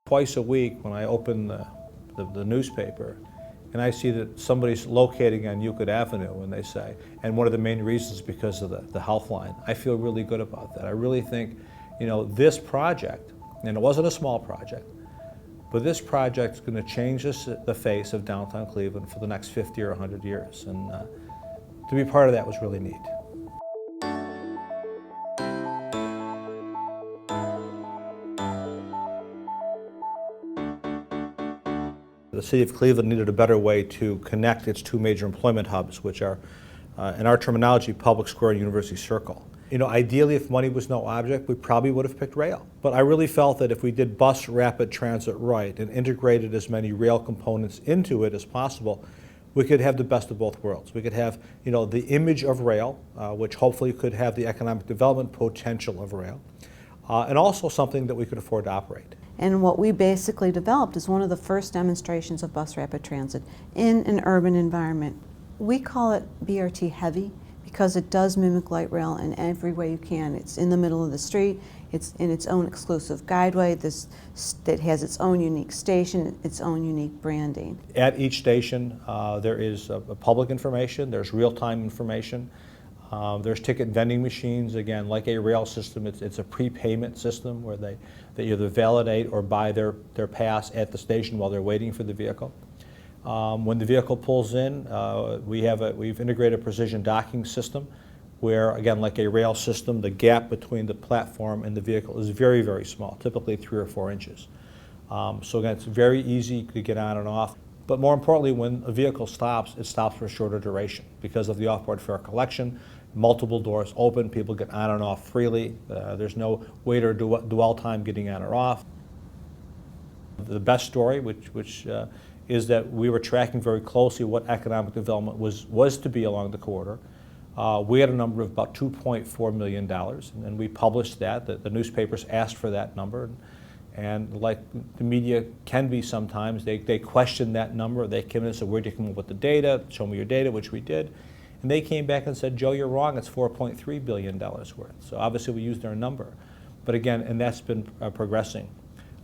Twice a week when I open the newspaper and I see that somebody's locating on Euclid Avenue, and they say, and one of the main reasons is because of the Healthline, I feel really good about that. I really think, this project, and it wasn't a small project, but this project is going to change the face of downtown Cleveland for the next 50 or 100 years. And to be part of that was really neat. The city of Cleveland needed a better way to connect its two major employment hubs, which are, in our terminology, Public Square and University Circle. Ideally, if money was no object, we probably would have picked rail. But I really felt that if we did bus rapid transit right and integrated as many rail components into it as possible, we could have the best of both worlds. We could have, the image of rail, which hopefully could have the economic development potential of rail, and also something that we could afford to operate. And what we basically developed is one of the first demonstrations of bus rapid transit in an urban environment. We call it BRT heavy because it does mimic light rail in every way you can. It's in the middle of the street, it's in its own exclusive guideway, that has its own unique station, its own unique branding. At each station there is public information, there's real-time information. There's ticket vending machines, again, like a rail system. It's a prepayment system where they either validate or buy their pass at the station while they're waiting for the vehicle. When the vehicle pulls in, we've integrated a precision docking system where, again, like a rail system, the gap between the platform and the vehicle is very, very small, typically 3 or 4 inches. So again, it's very easy to get on and off. But more importantly, when a vehicle stops, it stops for a shorter duration because of the off-board fare collection. Multiple doors open, people get on and off freely. There's no wait or dwell time getting on or off. The best story, which is that we were tracking very closely what economic development was to be along the corridor. We had a number of about $2.4 million, and we published that. The newspapers asked for that number. And like the media can be sometimes, they question that number. They came in and said, where'd you come up with the data? Show me your data, which we did. And they came back and said, Joe, you're wrong, it's $4.3 billion worth. So obviously we used their number. But again, and that's been progressing.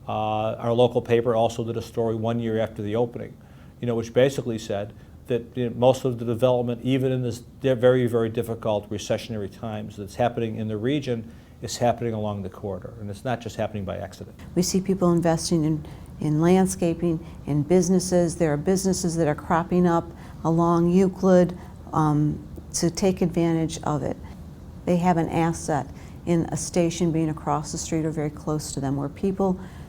Our local paper also did a story 1 year after the opening, which basically said that most of the development, even in this very, very difficult recessionary times that's happening in the region, is happening along the corridor, and it's not just happening by accident. We see people investing in landscaping, in businesses. There are businesses that are cropping up along Euclid to take advantage of it. They have an asset in a station being across the street or very close to them, where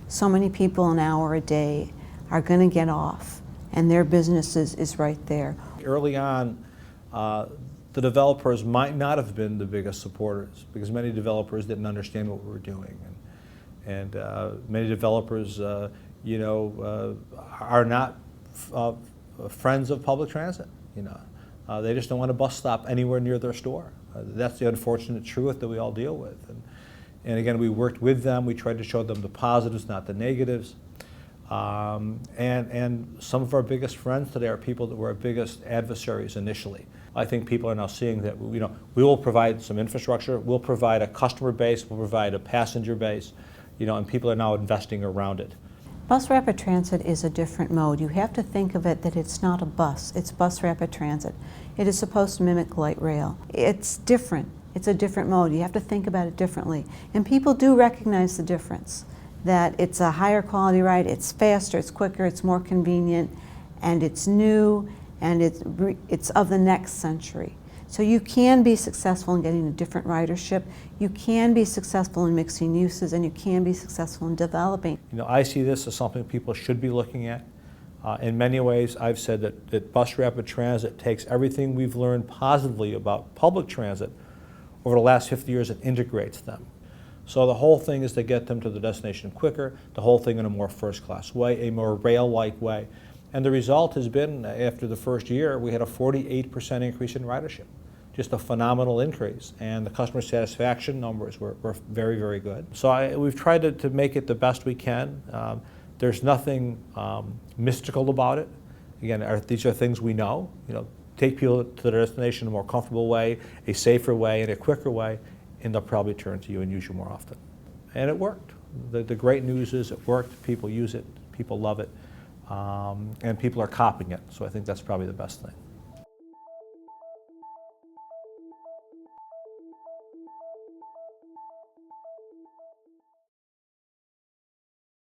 so many people an hour a day are going to get off, and their business is right there. Early on, the developers might not have been the biggest supporters because many developers didn't understand what we were doing, and many developers, are not friends of public transit. They just don't want a bus stop anywhere near their store. That's the unfortunate truth that we all deal with. And again, we worked with them. We tried to show them the positives, not the negatives. And some of our biggest friends today are people that were our biggest adversaries initially. I think people are now seeing that we will provide some infrastructure, we'll provide a customer base, we'll provide a passenger base, and people are now investing around it. Bus rapid transit is a different mode. You have to think of it that it's not a bus, it's bus rapid transit. It is supposed to mimic light rail. It's different. It's a different mode. You have to think about it differently. And people do recognize the difference, that it's a higher quality ride, it's faster, it's quicker, it's more convenient, and it's new, and it's of the next century. So you can be successful in getting a different ridership, you can be successful in mixing uses, and you can be successful in developing. I see this as something people should be looking at. In many ways, I've said that bus rapid transit takes everything we've learned positively about public transit over the last 50 years and integrates them. So the whole thing is to get them to the destination quicker, the whole thing in a more first-class way, a more rail-like way. And the result has been, after the first year, we had a 48% increase in ridership. Just a phenomenal increase. And the customer satisfaction numbers were very, very good. So we've tried to make it the best we can. There's nothing mystical about it. Again, these are things we know. Take people to their destination in a more comfortable way, a safer way, and a quicker way, and they'll probably turn to you and use you more often. And it worked. The great news is it worked, people use it, people love it, and people are copying it. So I think that's probably the best thing.